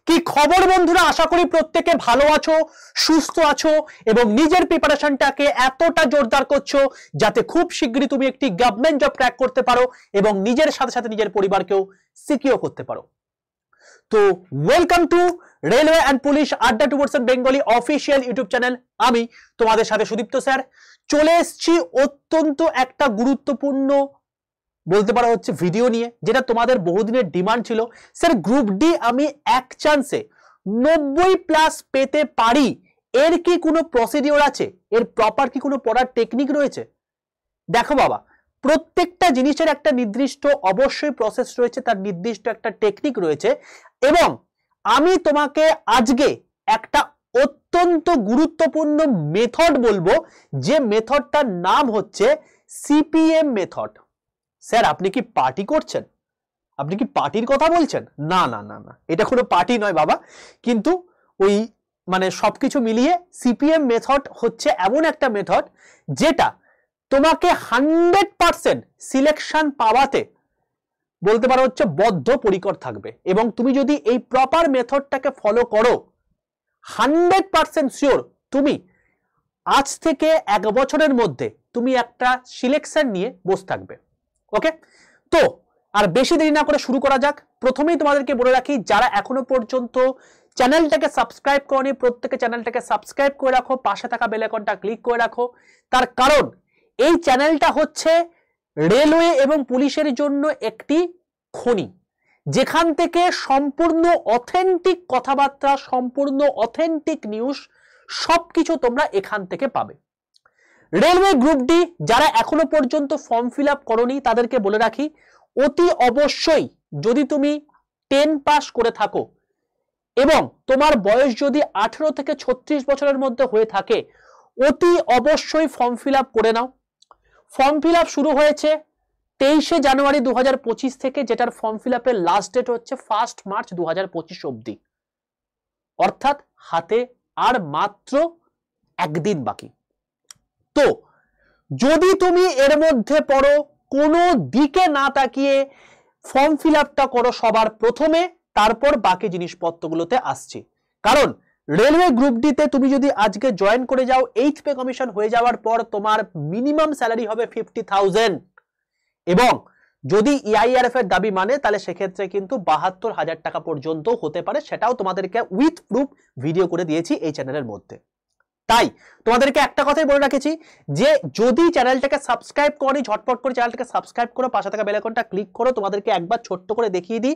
কি খবর বন্ধুরা, আশা করি প্রত্যেকে ভালো আছো, সুস্থ আছো এবং নিজের প্রিপারেশনটাকে এতটা জোরদার করছো যাতে খুব শীঘ্রই তুমি একটি গভর্নমেন্ট জব ক্র্যাক করতে পারো এবং নিজের সাথে সাথে নিজের পরিবারকেও সিকিউর করতে পারো। তো welcome to railway and police আড্ডা 2% বেঙ্গলি অফিসিয়াল ইউটিউব চ্যানেল। আমি তোমাদের সাথে সুদীপ্ত স্যার চলে এসেছি অত্যন্ত একটা গুরুত্বপূর্ণ বলতে পারা হচ্ছে ভিডিও নিয়ে, যেটা তোমাদের বহুদিনের ডিমান্ড ছিল। স্যার গ্রুপ ডি আমি এক চান্সে 90+ পেতে পারি, এর কি কোনো প্রসিডিওর আছে, এর প্রপার কি কোনো পড়ার টেকনিক রয়েছে? দেখো বাবা, প্রত্যেকটা জিনিসের একটা নির্দিষ্ট অবশ্যই প্রসেস রয়েছে, তার নির্দিষ্ট একটা টেকনিক রয়েছে এবং আমি তোমাকে আজকে একটা অত্যন্ত গুরুত্বপূর্ণ মেথড বলবো, যে মেথডটার নাম হচ্ছে সিপিএম মেথড। স্যার আপনি কি পার্টি করছেন? আপনি কি পার্টির কথা বলছেন? না না না না, এটা কোনো পার্টি নয় বাবা। কিন্তু ওই মানে সবকিছু মিলিয়ে সিপিএম মেথড হচ্ছে এমন একটা মেথড যেটা তোমাকে 100% সিলেকশন পাওয়াতে বলতে পারো হচ্ছে বদ্ধপরিকর থাকবে এবং তুমি যদি এই প্রপার মেথডটাকে ফলো করো 100% শিওর তুমি আজ থেকে 1 বছরের মধ্যে তুমি একটা সিলেকশন নিয়ে বসে থাকবে। ওকে, তো আর বেশি দেরি না করে শুরু করা যাক। প্রথমেই তোমাদেরকে বলে রাখি, যারা এখনো পর্যন্ত চ্যানেলটাকে সাবস্ক্রাইব করনি প্রত্যেকে চ্যানেলটাকে সাবস্ক্রাইব করে রাখো, পাশে থাকা বেল আইকনটা ক্লিক করে রাখো। তার কারণ এই চ্যানেলটা হচ্ছে রেলওয়ে এবং পুলিশের জন্য একটি খনি, যেখান থেকে সম্পূর্ণ অথেন্টিক কথাবার্তা, সম্পূর্ণ অথেন্টিক নিউজ সবকিছু তোমরা এখান থেকে পাবে। রেলওয়ে গ্রুপ ডি যারা এখনো পর্যন্ত ফর্ম ফিল আপ করোনি তাদেরকে বলে রাখি, অতি অবশ্যই যদি তুমি 10 পাস করে থাকো এবং তোমার বয়স যদি 18 থেকে 36 বছরের মধ্যে হয়ে থাকে, অতি অবশ্যই ফর্ম ফিল আপ করে নাও। ফর্ম ফিল আপ শুরু হয়েছে 23 জানুয়ারি 2025 থেকে, যেটার ফর্ম ফিল আপের লাস্ট ডেট হচ্ছে 1 মার্চ 2025 অবধি, অর্থাৎ হাতে আর মাত্র একদিন বাকি। তো যদি তুমি এর মধ্যে পড়ো, কোনো দিকে না তাকিয়ে ফর্ম ফিল আপটা করো সবার প্রথমে, তারপর বাকি জিনিসপত্রগুলোতে আসছি। কারণ রেলওয়ে গ্রুপ ডি তে তুমি যদি আজকে জয়েন করে যাও, 8th পে কমিশন হয়ে যাওয়ার পর তোমার মিনিমাম স্যালারি হবে 50,000 এবং যদি ইআইআরএফ এর দাবি মানে তাহলে সেক্ষেত্রে কিন্তু 72,000 টাকা পর্যন্ত হতে পারে। সেটাও তোমাদেরকে উইথ প্রুফ ভিডিও করে দিয়েছি এই চ্যানেলের মধ্যে। তাই তোমাদেরকে একটা কথাই বলে রাখেছি যে যদি চ্যানেলটাকে সাবস্ক্রাইব করনি, ঝটপট করে চ্যানেলটাকে সাবস্ক্রাইব করো, পাশে থাকা বেল আইকনটা ক্লিক করো। তোমাদেরকে একবার ছোট্ট করে দেখিয়ে দিই,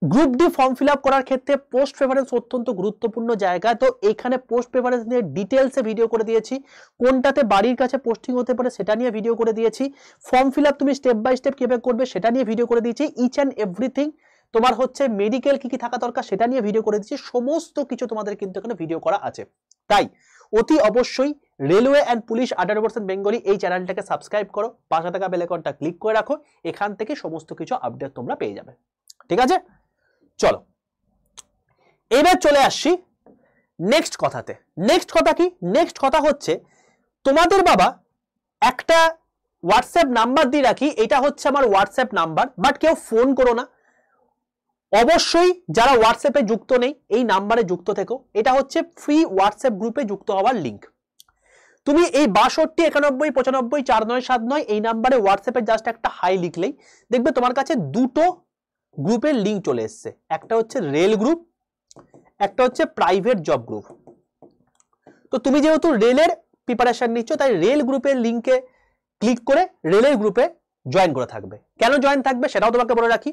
group D form fill up করার ক্ষেত্রে পোস্ট প্রেফারেন্স অত্যন্ত গুরুত্বপূর্ণ জায়গা। তো এখানে পোস্ট প্রেফারেন্স নিয়ে ডিটেলসে ভিডিও করে দিয়েছি, কোনটাতে বাড়ির কাছে পোস্টিং হতে পারে সেটা নিয়ে ভিডিও করে দিয়েছি, ফর্ম ফিল আপ তুমি স্টেপ বাই স্টেপ কিভাবে করবে সেটা নিয়ে ভিডিও করে দিয়েছি, ইচ অ্যান্ড এভরিথিং তোমার হচ্ছে মেডিকেল কি কি থাকা দরকার সেটা নিয়ে ভিডিও করে দিয়েছি, সমস্ত কিছু তোমাদের কিন্তু এখানে ভিডিও করা আছে। তাই অতি অবশ্যই রেলওয়ে অ্যান্ড পুলিশ আড্ডা 2% বেঙ্গলি এই চ্যানেলটাকে সাবস্ক্রাইব করো, পাশে থাকা বেল আইকনটা ক্লিক করে রাখো, এখান থেকে সমস্ত কিছু আপডেট তোমরা পেয়ে যাবে। ঠিক আছে, চলো এবার চলে আসছি নেক্সট কথাতে। নেক্সট কথা কি? নেক্সট কথা হচ্ছে তোমাদের বাবা একটা হোয়াটসঅ্যাপ নাম্বার দিয়ে রাখি, এটা হচ্ছে আমার হোয়াটসঅ্যাপ নাম্বার, বাট কেউ ফোন করো না। অবশ্যই যারা হোয়াটসঅ্যাপে যুক্ত নেই এই নাম্বারে যুক্ত থেকো, এটা হচ্ছে ফ্রি হোয়াটসঅ্যাপ গ্রুপে যুক্ত হওয়ার লিঙ্ক। তুমি এই 62 91 95 4979 এই নাম্বারে হোয়াটসঅ্যাপে জাস্ট একটা হাই লিখলেই দেখবে তোমার কাছে দুটো গ্রুপের লিঙ্ক চলে এসছে, একটা হচ্ছে রেল গ্রুপ, একটা হচ্ছে প্রাইভেট জব গ্রুপ। তো তুমি যেহেতু রেলের প্রিপারেশন নিচ্ছ তাই রেল গ্রুপের লিঙ্কে ক্লিক করে রেলের গ্রুপে জয়েন করে থাকবে। কেন জয়েন থাকবে সেটাও তোমাকে বলে রাখি,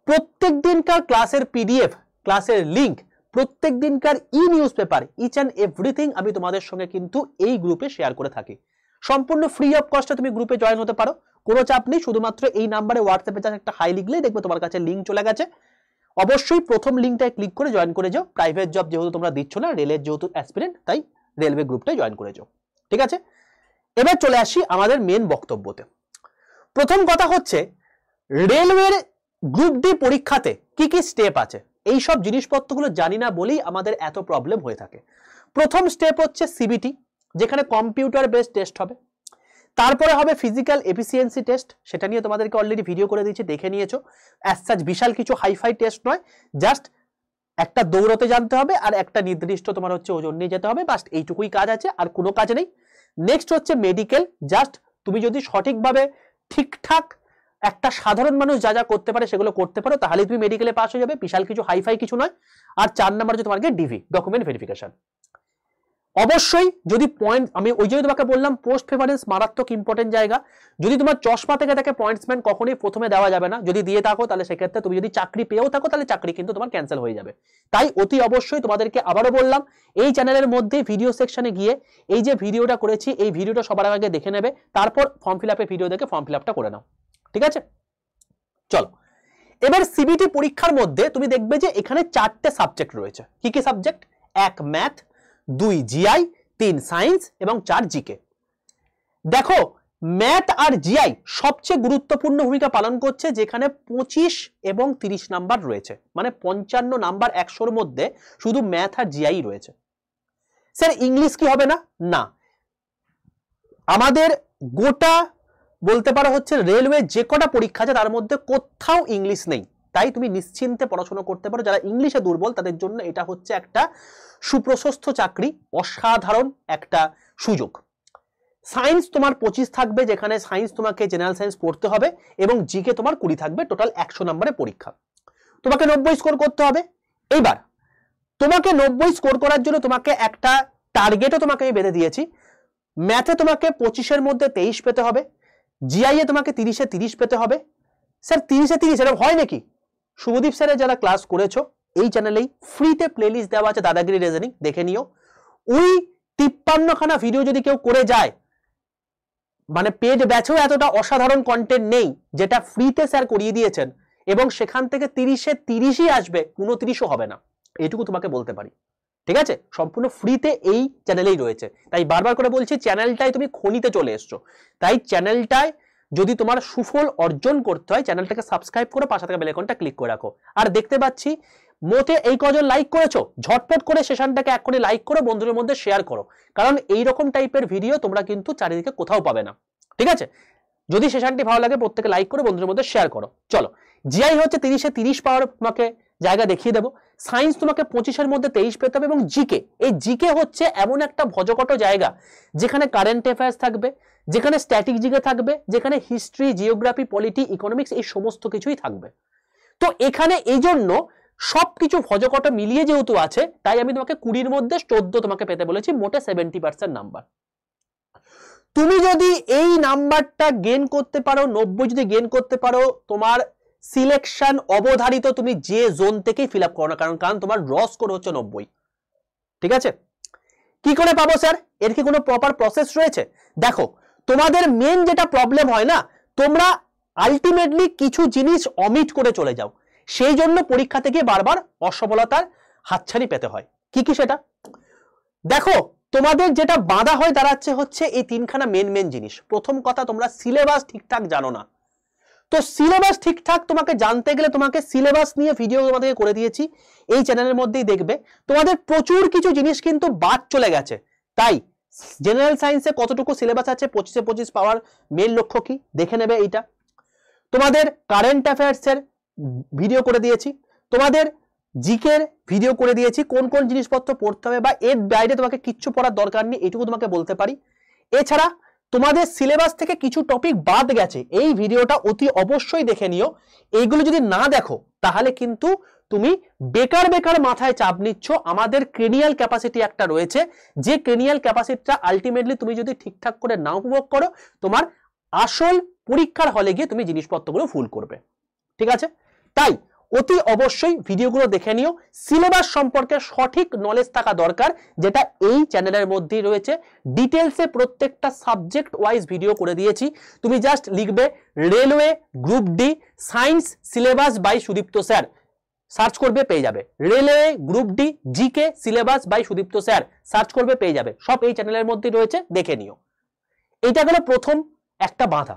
প্রত্যেক দিনকার ক্লাসের পিডিএফ, ক্লাসের লিঙ্ক, প্রত্যেক দিনকার e newspaper, each and everything আমি তোমাদের সঙ্গে কিন্তু এই গ্রুপে শেয়ার করে থাকি। সম্পূর্ণ ফ্রি অফ কস্টে তুমি গ্রুপে জয়েন হতে পারো, কোনো চাপ নেই। শুধুমাত্র এই নাম্বারে হোয়াটসঅ্যাপে জাস্ট একটা হাই লিখলেই দেখবে তোমার কাছে লিঙ্ক চলে গেছে। অবশ্যই প্রথম লিঙ্কটায় ক্লিক করে জয়েন করে যাও। প্রাইভেট জব যেহেতু তোমরা দিচ্ছ না, রেলের যেহেতু অ্যাসপিরেন্ট, তাই রেলওয়ে গ্রুপটায় জয়েন করে যাও। ঠিক আছে, এবার চলে আসি আমাদের মেন বক্তব্যতে। প্রথম কথা হচ্ছে রেলওয়ের গ্রুপ ডি পরীক্ষাতে কি কি স্টেপ আছে, এই সব জিনিসপত্রগুলো জানি না বলেই আমাদের এত প্রবলেম হয়ে থাকে। প্রথম স্টেপ হচ্ছে সিবিটি, যেখানে কম্পিউটার বেসড টেস্ট হবে। তারপরে হবে ফিজিক্যাল এফিসিয়েন্সি টেস্ট, সেটা নিয়ে তোমাদেরকে অলরেডি ভিডিও করে দিয়েছি, দেখে নিয়েছো। অ্যাজ সাচ বিশাল কিছু হাইফাই টেস্ট নয়, জাস্ট একটা দৌড়তে জানতে হবে আর একটা নির্দিষ্ট তোমার হচ্ছে ওজন নিয়ে যেতে হবে, বাস এইটুকুই কাজ আছে, আর কোনো কাজ নেই। নেক্সট হচ্ছে মেডিকেল, জাস্ট তুমি যদি সঠিকভাবে ঠিকঠাক একটা সাধারণ মানুষ যা যা করতে পারে সেগুলো করতে পারো তাহলে তুমি মেডিকেলে পাস হয়ে যাবে, বিশাল কিছু হাইফাই কিছু নয়। আর 4 নাম্বার হচ্ছে তোমাকে ডিভি, ডকুমেন্ট ভেরিফিকেশন। অবশ্যই যদি পয়েন্ট, আমি ওই জন্য তোমাকে বললাম পোস্ট প্রেফারেন্স মারাত্মক ইম্পর্টেন্ট জায়গা। যদি তোমার চশমা থেকে থাকে পয়েন্টসম্যান কখনোই প্রথমে দেওয়া যাবে না, যদি দিয়ে থাকো তাহলে সেক্ষেত্রে তুমি যদি চাকরি পেয়েও থাকো তাহলে চাকরি কিন্তু তোমার ক্যান্সেল হয়ে যাবে। তাই অতি অবশ্যই তোমাদেরকে আবারও বললাম, এই চ্যানেলের মধ্যে ভিডিও সেকশনে গিয়ে এই যে ভিডিওটা করেছি এই ভিডিওটা সবার আগে দেখে নেবে, তারপর ফর্ম ফিল আপের ভিডিও দেখে ফর্ম ফিল আপটা করে নাও, ঠিক আছে? চলো এবার সিবিটি পরীক্ষার মধ্যে তুমি দেখবে যে এখানে 4টে সাবজেক্ট রয়েছে। কি কি সাবজেক্ট? 1 ম্যাথ, 2 জিআই, 3 সায়েন্স এবং 4 জিকে। দেখো ম্যাথ আর জিআই সবচেয়ে গুরুত্বপূর্ণ ভূমিকা পালন করছে, যেখানে 25 এবং 30 নাম্বার রয়েছে, মানে 55 নাম্বার 100-র মধ্যে শুধু ম্যাথ আর জিআই রয়েছে। স্যার ইংলিশ কি হবে না? না, আমাদের গোটা বলতে পারো হচ্ছে রেলওয়ে যে কটা পরীক্ষা আছে তার মধ্যে কোথাও ইংলিশ নেই, তাই তুমি নিশ্চিন্তে পড়াশোনা করতে পারো। যারা ইংলিশে দুর্বল তাদের জন্য এটা হচ্ছে একটা সুপ্রশস্ত চাকরি, অসাধারণ একটা সুযোগ। সায়েন্স তোমার 25 থাকবে, যেখানে সায়েন্স তোমাকে জেনারেল সায়েন্স পড়তে হবে, এবং জিকে তোমার 20 থাকবে, টোটাল 100 নম্বরের পরীক্ষা। তোমাকে 90 স্কোর করতে হবে। এইবার তোমাকে 90 স্কোর করার জন্য তোমাকে একটা টার্গেটও তোমাকে আমি বেঁধে দিয়েছি। ম্যাথে তোমাকে 25-এর মধ্যে 23 পেতে হবে, জিআই এ তোমাকে 30-এ 30 পেতে হবে। স্যার 30-এ 30 এরকম হয় নাকি? শুভদীপ স্যারের যারা ক্লাস করেছো এই চ্যানেলেই ফ্রিতে প্লেলিস্ট দেওয়া আছে দাদাগিরি রিজনিং, দেখে নিও। ওই 53খানা ভিডিও যদি কেউ করে যায়, মানে পেড ব্যাচেও এতটা অসাধারণ কন্টেন্ট নেই যেটা ফ্রিতে স্যার করিয়ে দিয়েছেন, এবং সেখান থেকে 30-এ 30ই আসবে, 29ও হবে না, এটুকু তোমাকে বলতে পারি, ঠিক আছে? সম্পূর্ণ ফ্রিতে এই চ্যানেলেই রয়েছে। তাই বারবার করে বলছি, চ্যানেলটায় তুমি খনিতে চলে এসছো, তাই চ্যানেলটায় যদি তোমার সুফল অর্জন করতে হয় চ্যানেলটাকে সাবস্ক্রাইব করে পাশে থাকা বেল আইকনটা ক্লিক করে রাখো। আর দেখতে পাচ্ছি মোটে এই কজন লাইক করেছো, ঝটপট করে সেশনটাকে এক্ষুনি লাইক করো, বন্ধুদের মধ্যে শেয়ার করো, কারণ এই রকম টাইপের ভিডিও তোমরা কিন্তু চারিদিকে কোথাও পাবে না, ঠিক আছে? যদি সেশনটি ভালো লাগে প্রত্যেকে লাইক করে বন্ধুদের মধ্যে শেয়ার করো। চলো জিআই হচ্ছে 30-এ 30 পাওয়ার তোমাকে জায়গা দেখিয়ে দেবো। সায়েন্স তোমাকে 25-এর মধ্যে 23 পেতে হবে, এবং জিকে, এই জিকে হচ্ছে এমন একটা ভজকট জায়গা যেখানে কারেন্ট অ্যাফেয়ার্স থাকবে, যেখানে স্ট্যাটিক জিকে থাকবে, যেখানে হিস্ট্রি, জিওগ্রাফি, পলিটি, ইকোনমিক্স এই সমস্ত কিছুই থাকবে। তো এখানে এই জন্য সবকিছু ভজকট মিলিয়ে যেহেতু আছে, তাই আমি তোমাকে 20-র মধ্যে 14 তোমাকে পেতে বলেছি, মোটে 70% নাম্বার। তুমি যদি এই নাম্বারটা গেইন করতে পারো, 90 যদি গেইন করতে পারো, তোমার সিলেকশন অবধারিত, তুমি যে জোন থেকেই ফিল আপ করো না, কারণ তোমার র স্কোর হচ্ছে 90, ঠিক আছে? কি করে পাবো স্যার? এর কি কোনো প্রপার প্রসেস রয়েছে? দেখো তোমাদের মেন যেটা প্রবলেম হয় না, তোমরা আলটিমেটলি কিছু জিনিস অমিট করে চলে যাও, সেই জন্য পরীক্ষা থেকে বারবার অসফলতার হাতছানি পেতে হয়। কি কি সেটা দেখো, তোমাদের যেটা বাধা হয় দাঁড়াচ্ছে হচ্ছে এই 3খানা মেন জিনিস। প্রথম কথা, তোমরা সিলেবাস ঠিকঠাক জানো না। তো সিলেবাস ঠিকঠাক তোমাকে জানতে গেলে তোমাকে সিলেবাস নিয়ে ভিডিও তোমাদেরকে করে দিয়েছি, এই চ্যানেলের মধ্যেই দেখবে। তোমাদের প্রচুর কিছু জিনিস কিন্তু বাদ চলে গেছে, তাই জেনারেল সায়েন্সে কতটুকু সিলেবাস আছে, 25-এ 25 পাওয়ার মেন লক্ষ্য কি দেখে নেবে। এইটা তোমাদের কারেন্ট অ্যাফেয়ার্সের ভিডিও করে দিয়েছি, তোমাদের জিকের ভিডিও করে দিয়েছি, কোন কোন জিনিসপত্র পড়তে হবে, বা এর বাইরে তোমাকে কিচ্ছু পড়ার দরকার নেই, এটুকু তোমাকে বলতে পারি। এছাড়া তোমাদের সিলেবাস থেকে কিছু টপিক বাদ গেছে, এই ভিডিওটা অতি অবশ্যই দেখে নিও। এইগুলো যদি না দেখো তাহলে কিন্তু তুমি বেকার মাথায় চাপ নিচ্ছ। আমাদের ক্রেনিয়াল ক্যাপাসিটি একটা রয়েছে, যে ক্রেনিয়াল ক্যাপাসিটিটা আলটিমেটলি তুমি যদি ঠিকঠাক করে না উপভোগ করো, তোমার আসল পরীক্ষার হলে গিয়ে তুমি জিনিসপত্রগুলো ফুল করবে, ঠিক আছে? তাই অতি অবশ্যই ভিডিওগুলো দেখে নিও। সিলেবাস সম্পর্কে সঠিক নলেজ থাকা দরকার, যেটা এই চ্যানেলের মধ্যেই রয়েছে। ডিটেলসে প্রত্যেকটা সাবজেক্ট ওয়াইজ ভিডিও করে দিয়েছি। তুমি জাস্ট লিখবে railway group D science syllabus by Sudipta sir, search করবে পেয়ে যাবে। Railway group D GK syllabus by Sudipta sir, search করবে পেয়ে যাবে। সব এই চ্যানেলের মধ্যেই রয়েছে, দেখে নিও। এটা গেল প্রথম একটা বাধা।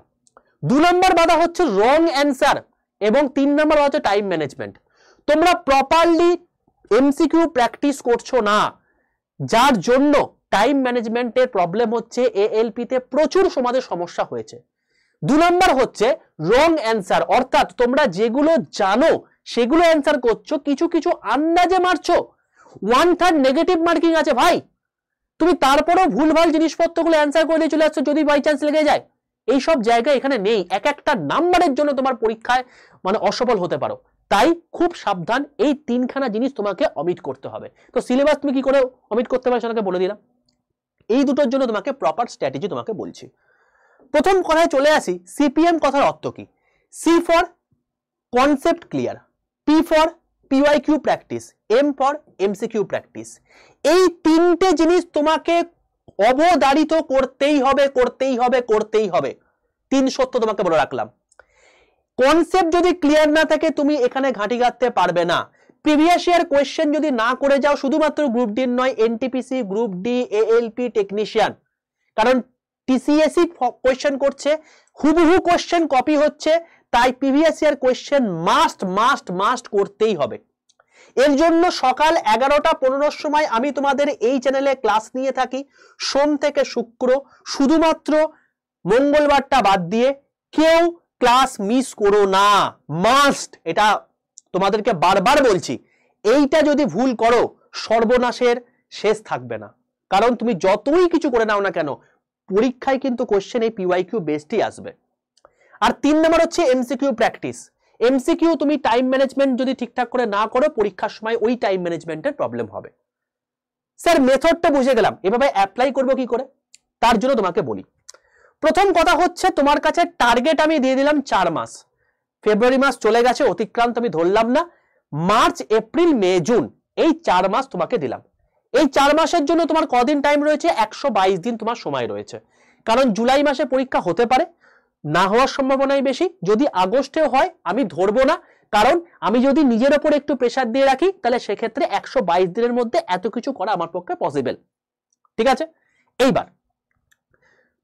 2 নম্বর বাধা হচ্ছে রং অ্যান্সার, এবং 3 নম্বর হচ্ছে টাইম ম্যানেজমেন্ট। তোমরা প্রপারলি এমসিকিউ প্র্যাকটিস করছো না, যার জন্য টাইম ম্যানেজমেন্টের প্রবলেম হচ্ছে। এএলপি তে প্রচুর তোমাদের সমস্যা হয়েছে। 2 নম্বর হচ্ছে রং অ্যান্সার, অর্থাৎ তোমরা যেগুলো জানো সেগুলো অ্যান্সার করছো, কিছু কিছু আন্দাজে মারছো, 1/3 নেগেটিভ মার্কিং আছে ভাই, তুমি তারপরেও ভুলভাল জিনিসপত্রগুলো অ্যান্সার করে চলে আসছো যদি বাই চান্স লেগে যায়। এইসব জায়গা এখানে নেই, এক একটা নাম্বারের জন্য তোমার পরীক্ষায় মানে অসফল হতে পারো। তাই খুব সাবধান, এই তিনখানা জিনিস তোমাকে অমিট করতে হবে। তো সিলেবাস তুমি কি করে অমিট করতে পারো সেটাকে বলে দিলাম। এই দুটোর জন্য তোমাকে প্রপার স্ট্র্যাটেজি তোমাকে বলছি। প্রথম কথায় চলে আসি, সিপিএম কথার অর্থ কি? C for concept clear, P for PYQ practice, M for MCQ practice. এই তিনটে জিনিস তোমাকে অবধারিত করতেই হবে, করতেই হবে, করতেই হবে। 3 সত্য তোমাকে বলে রাখলাম। কনসেপ্ট যদি ক্লিয়ার না থাকে তুমি এখানে ঘাঁটি গাঁথতে পারবে না। প্রিভিয়াস ইয়ার কোয়েশ্চেন যদি না করে যাও, শুধুমাত্র গ্রুপ ডি নয়, NTPC, group D, ALP, technician, কারণ টিসিএসই কোয়েশ্চেন করছে, হুবহু কোয়েশ্চেন কপি হচ্ছে, তাই previous year question must must must করতেই হবে। এর জন্য সকাল 11:15 সময় আমি তোমাদের এই চ্যানেলে ক্লাস নিয়ে থাকি, সোম থেকে শুক্র, শুধুমাত্র মঙ্গলবারটা বাদ দিয়ে। কেউ ক্লাস মিস করো না, মাস্ট, এটা তোমাদেরকে বারবার বলছি। এইটা যদি ভুল করো সর্বনাশের শেষ থাকবে না, কারণ তুমি যতই কিছু করে নাও না কেন পরীক্ষায় কিন্তু কোশ্চেন এই পিওয়াইকিউ বেসডই আসবে। আর 3 নম্বর হচ্ছে এমসিকিউ প্র্যাকটিস। এমসিকিউ তুমি টাইম ম্যানেজমেন্ট যদি ঠিকঠাক করে না করো, পরীক্ষার সময় ওই টাইম ম্যানেজমেন্টের প্রবলেম হবে। স্যার মেথডটা বুঝে গেলাম, এভাবে অ্যাপ্লাই করবো কি করে? তার জন্য তোমাকে বলি, প্রথম কথা হচ্ছে তোমার কাছে টার্গেট আমি দিয়ে দিলাম 4 মাস। ফেব্রুয়ারি মাস চলে গেছে, অতিক্রান্ত আমি ধরলাম না, মার্চ, এপ্রিল, মে, জুন, এই 4 মাস তোমাকে দিলাম। এই 4 মাসের জন্য তোমার কদিন টাইম রয়েছে? 122 দিন তোমার সময় রয়েছে। কারণ জুলাই মাসে পরীক্ষা হতে পারে, না হওয়ার সম্ভাবনাই বেশি। যদি আগস্টেও হয় আমি ধরবো না, কারণ আমি যদি নিজের ওপর একটু প্রেসার দিয়ে রাখি তাহলে সেক্ষেত্রে 122 দিনের মধ্যে এত কিছু করা আমার পক্ষে পসিবল। ঠিক আছে, এইবার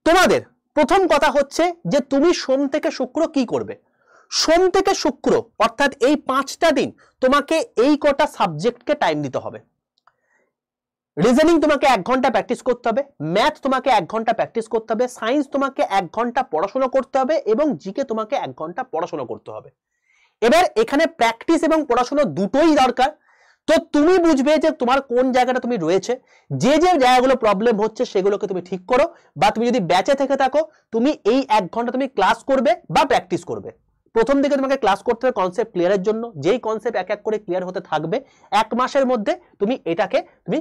তোমাদের প্রথম কথা হচ্ছে যে তুমি সোম থেকে শুক্র কি করবে। সোম থেকে শুক্র অর্থাৎ এই 5টা দিন তোমাকে এই কটা সাবজেক্টকে টাইম দিতে হবে। রিজনিং তোমাকে 1 ঘন্টা প্র্যাকটিস করতে হবে, ম্যাথ তোমাকে 1 ঘন্টা প্র্যাকটিস করতে হবে, সায়েন্স তোমাকে 1 ঘন্টা পড়াশোনা করতে হবে, এবং জিকে তোমাকে 1 ঘন্টা পড়াশোনা করতে হবে। এবার এখানে প্র্যাকটিস এবং পড়াশোনা দুটোই দরকার। তো তুমি বুঝবে যে তোমার কোন জায়গাটা তুমি রয়েছে, যে যে জায়গাগুলো প্রবলেম হচ্ছে সেগুলোকে তুমি ঠিক করো, বা তুমি যদি ব্যাচে থেকে থাকো তুমি এই 1 ঘন্টা তুমি ক্লাস করবে বা প্র্যাকটিস করবে। প্রথম দিকে তোমাকে ক্লাস করতে হবে কনসেপ্ট ক্লিয়ারের জন্য, যেই কনসেপ্ট এক এক করে ক্লিয়ার হতে থাকবে 1 মাসের মধ্যে তুমি এটাকে তুমি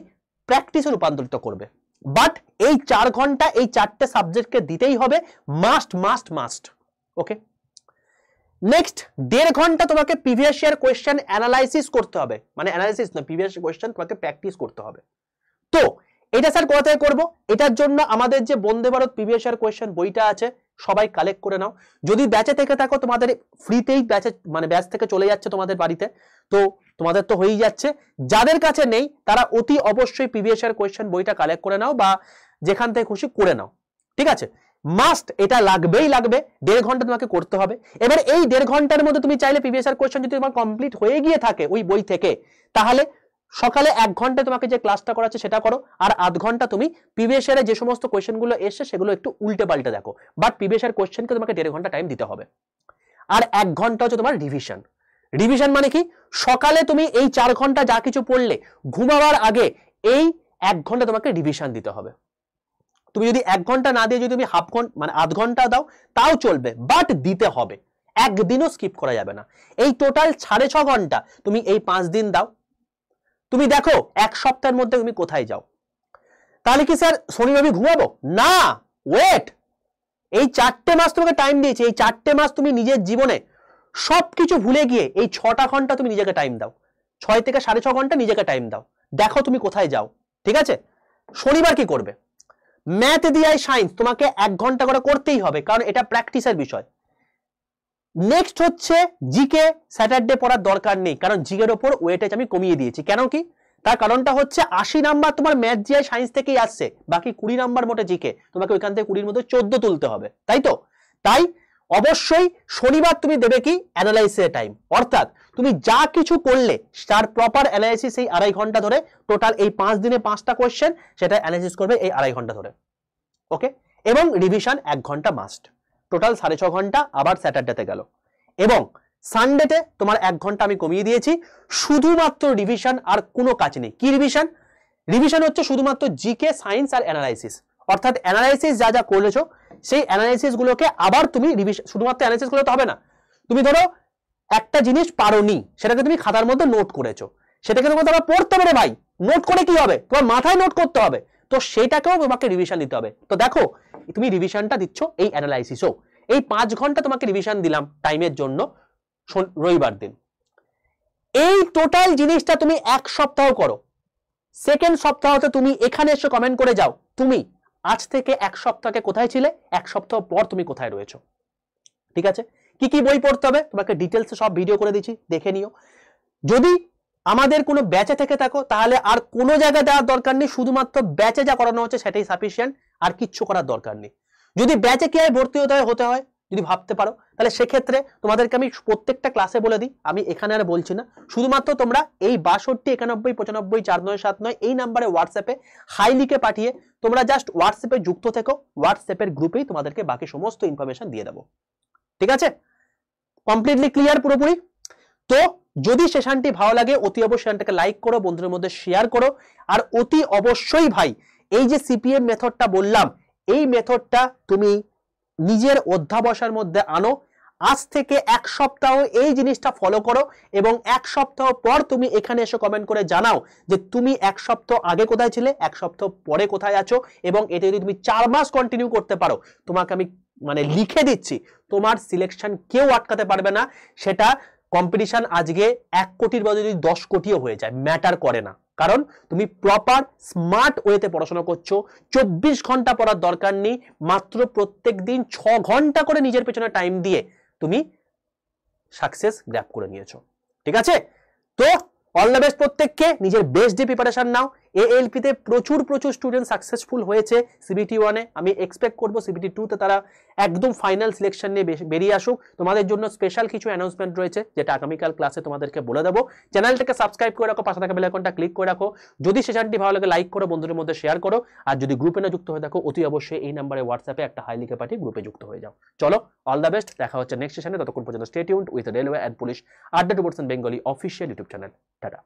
প্র্যাকটিসে রূপান্তরিত করবে। বাট এই 4 ঘন্টা এই 4টে সাবজেক্টকে দিতেই হবে, মাস্ট মাস্ট মাস্ট। ওকে, নেক্সট 1.5 ঘন্টা তোমাকে প্রিভিয়াস ইয়ার কোয়েশ্চেন অ্যানালাইসিস করতে হবে, মানে অ্যানালাইসিস না, প্রিভিয়াস কোয়েশ্চেন তোমাকে প্র্যাকটিস করতে হবে। তো এটা স্যার কোথা থেকে করবো? এটার জন্য আমাদের যে Vande Bharat previous year question বইটা আছে সবাই কালেক্ট করে নাও। যদি ব্যাচে থেকে থাকো তোমাদের ফ্রিতেই ব্যাচে মানে ব্যাচ থেকে চলে যাচ্ছে তোমাদের বাড়িতে, তো তোমাদের তো হয়েই যাচ্ছে। যাদের কাছে নেই তারা অতি অবশ্যই প্রিভিয়াস ইয়ার কোয়েশ্চেন বইটা কালেক্ট করে নাও, বা যেখান থেকে খুশি করে নাও। ঠিক আছে, মাস্ট, এটা লাগবেই লাগবে। 1.5 ঘন্টা তোমাকে করতে হবে। এবার এই 1.5 ঘন্টার মধ্যে তুমি চাইলে প্রিভিয়াস ইয়ার কোয়েশ্চেন যদি তোমার কমপ্লিট হয়ে গিয়ে থাকে ওই বই থেকে, তাহলে সকালে 1 ঘন্টা তোমাকে যে ক্লাসটা করাচ্ছে সেটা করো, আর আধ ঘন্টা তুমি প্রিভিয়াস ইয়ারে যে সমস্ত কোয়েশ্চেনগুলো এসছে সেগুলো একটু উল্টে পাল্টে দেখো। বাট প্রিভিয়াস ইয়ার কোয়েশ্চেনকে তোমাকে 1.5 ঘন্টা টাইম দিতে হবে। আর 1 ঘন্টা হচ্ছে তোমার রিভিশন। রিভিশন মানে কি? সকালে তুমি এই 4 ঘন্টা যা কিছু পড়লে ঘুমাবার আগে এই 1 ঘন্টা তোমাকে রিভিশন দিতে হবে। তুমি যদি 1 ঘন্টা না দিয়ে যদি তুমি হাফ ঘন্টা মানে আধ ঘন্টা দাও তাও চলবে, বাট দিতে হবে, একদিনও স্কিপ করা যাবে না। এই টোটাল 6.5 ঘন্টা তুমি এই 5 দিন দাও, তুমি দেখো 1 সপ্তাহের মধ্যে তুমি কোথায় যাও। তাহলে কি স্যার শনি রবি ঘুমাবো না? ওয়েট, এই 4টে মাস তোমাকে টাইম দিয়েছি, এই 4টে মাস তুমি নিজের জীবনে সবকিছু ভুলে গিয়ে এই 6টা ঘন্টা তুমি নিজেকে টাইম দাও, 6 থেকে 6.5 ঘন্টা নিজেকে টাইম দাও, দেখো তুমি কোথায় যাও। ঠিক আছে, শনিবার কি করবে? ম্যাথ দিয়ে সায়েন্স তোমাকে 1 ঘন্টা করে করতেই হবে, কারণ এটা প্র্যাকটিসের বিষয়। নেক্সট হচ্ছে জিকে, স্যাটারডে পড়ার দরকার নেই, কারণ জিকের ওপর ওয়েটেজ আমি কমিয়ে দিয়েছি। কেন কি? তার কারণটা হচ্ছে 80 নাম্বার তোমার ম্যাথ জিআই সায়েন্স থেকেই আসছে, বাকি 20 নাম্বার মোটে জিকে, তোমাকে ওইখান থেকে 20-র মধ্যে 14 তুলতে হবে, তাই তো? তাই অবশ্যই শনিবার তুমি দেবে কি অ্যানালাইসিসের টাইম, অর্থাৎ তুমি যা কিছু করলে তার প্রপার অ্যানালাইসিস এই 2.5 ঘন্টা ধরে, টোটাল এই 5 দিনে 5টা কোয়েশ্চেন সেটা অ্যানালাইসিস করবে এই 2.5 ঘন্টা ধরে। ওকে, এবং রিভিশন 1 ঘন্টা মাস্ট, টোটাল 6.5 ঘন্টা আবার স্যাটারডেতে গেল। এবং সানডেতে তোমার 1 ঘন্টা আমি কমিয়ে দিয়েছি, শুধুমাত্র রিভিশন, আর কোনো কাজ নেই। কি রিভিশন? রিভিশন হচ্ছে শুধুমাত্র জিকে, সায়েন্স আর অ্যানালাইসিস, অর্থাৎ অ্যানালাইসিস যা যা করেছো সেই অ্যানালাইসিস গুলোকে আবার তুমি রিভিশন, শুধুমাত্র অ্যানালাইসিস গুলো তো হবে না, তুমি ধরো একটা জিনিস পারোনি, সেটাকে তুমি খাতার মধ্যে নোট করেছো, সেটাকে তোমাকে আবার পড়তে হবে ভাই, নোট করে কি হবে, তোমার মাথায় নোট করতে হবে, তো সেটাকেও তোমাকে রিভিশন দিতে হবে। তো দেখো তুমি রিভিশনটা দিচ্ছ এই অ্যানালাইসিসও, এই 5 ঘন্টা তোমাকে রিভিশন দিলাম টাইমের জন্য রবিবার দিন। এই টোটাল জিনিসটা তুমি 1 সপ্তাহ করো, সেকেন্ড সপ্তাহতে তুমি এখানে এসে কমেন্ট করে যাও তুমি আজ থেকে 1 সপ্তাহকে কোথায় ছিলে, 1 সপ্তাহ পর তুমি কোথায় রয়েছো। ঠিক আছে, কি কি বই পড়তে হবে তোমাকে ডিটেলসে সব ভিডিও করে দিচ্ছি, দেখে নিও। যদি আমাদের কোনো ব্যাচে থেকে থাকো তাহলে আর কোনো জায়গায় দেওয়ার দরকার নেই, শুধুমাত্র ব্যাচে যা করানো হচ্ছে সেটাই সাফিসিয়েন্ট, আর কিচ্ছু করার দরকার নেই। যদি ব্যাচে কি হয় ভর্তি হতে হয় যদি ভাবতে পারো, তাহলে সেক্ষেত্রে তোমাদেরকে আমি প্রত্যেকটা ক্লাসে বলে দিই, আমি এখানে আর বলছি না, শুধুমাত্র তোমরা এই 62 91 95 4979 এই নাম্বারে হোয়াটসঅ্যাপে হাই লিখে পাঠিয়ে তোমরা জাস্ট হোয়াটসঅ্যাপে যুক্ত থেকো, হোয়াটসঅ্যাপের গ্রুপেই তোমাদেরকে বাকি সমস্ত ইনফরমেশন দিয়ে দেবো। ঠিক আছে, কমপ্লিটলি ক্লিয়ার পুরোপুরি? তো যদি সেশনটি ভালো লাগে অতি অবশ্যই সেশনটাকে লাইক করো, বন্ধুদের মধ্যে শেয়ার করো, আর অতি অবশ্যই ভাই এই যে সিপিএম মেথডটা বললাম এই মেথডটা তুমি নিজের অধ্যাবসায়ের মধ্যে আনো। আজ থেকে 1 সপ্তাহ এই জিনিসটা ফলো করো এবং 1 সপ্তাহ পর তুমি এখানে এসে কমেন্ট করে জানাও যে তুমি 1 সপ্তাহ আগে কোথায় ছিলে, 1 সপ্তাহ পরে কোথায় আছো, এবং এটা যদি তুমি 4 মাস কন্টিনিউ করতে পারো তোমাকে আমি মানে লিখে দিচ্ছি তোমার সিলেকশন কেউ আটকাতে পারবে না। সেটা কম্পিটিশন আজকে 1 কোটির বদলে যদি 10 কোটিও হয়ে যায় ম্যাটার করে না, কারণ তুমি প্রপার স্মার্ট ওয়েতে পড়াশোনা করছো, 24 ঘন্টা পড়ার দরকার নেই, মাত্র প্রত্যেক দিন 6 ঘন্টা করে নিজের পেছনে টাইম দিয়ে তুমি সাকসেস গ্র্যাব করে নিয়েছো। ঠিক আছে, তো অল দ্য বেস্ট প্রত্যেককে, নিজের বেস্ট ডে প্রিপারেশন নাও। এএলপি তে প্রচুর স্টুডেন্ট সাকসেসফুল হয়েছে সিবিটি 1 এ, আমি এক্সপেক্ট করব সিবিটি 2 তে তারা একদম ফাইনাল সিলেকশন নিয়ে বেরিয়ে আসুক। তোমাদের জন্য স্পেশাল কিছু অ্যানাউন্সমেন্ট রয়েছে যেটা আগামীকাল ক্লাসে তোমাদেরকে বলে দেবো। চ্যানেলটাকে সাবস্ক্রাইব করে রাখো, পাশে থাকা বেল আইকনটা ক্লিক করে রাখো। যদি সেশনটি ভালো লাগে লাইক করো, বন্ধুদের মধ্যে শেয়ার করো, আর যদি গ্রুপে না যুক্ত হয়ে থাকো অতি অবশ্যই এই নাম্বারে হোয়াটসঅ্যাপে একটা হাই লিখে পাঠিয়ে গ্রুপে যুক্ত হয়ে যাও। চলো অল দ্য বেস্ট, দেখা হচ্ছে নেক্সট সেশনে, ততক্ষণ পর্যন্ত stay tuned with railway and police আড্ডা 2% Bengali official YouTube channel. Tata.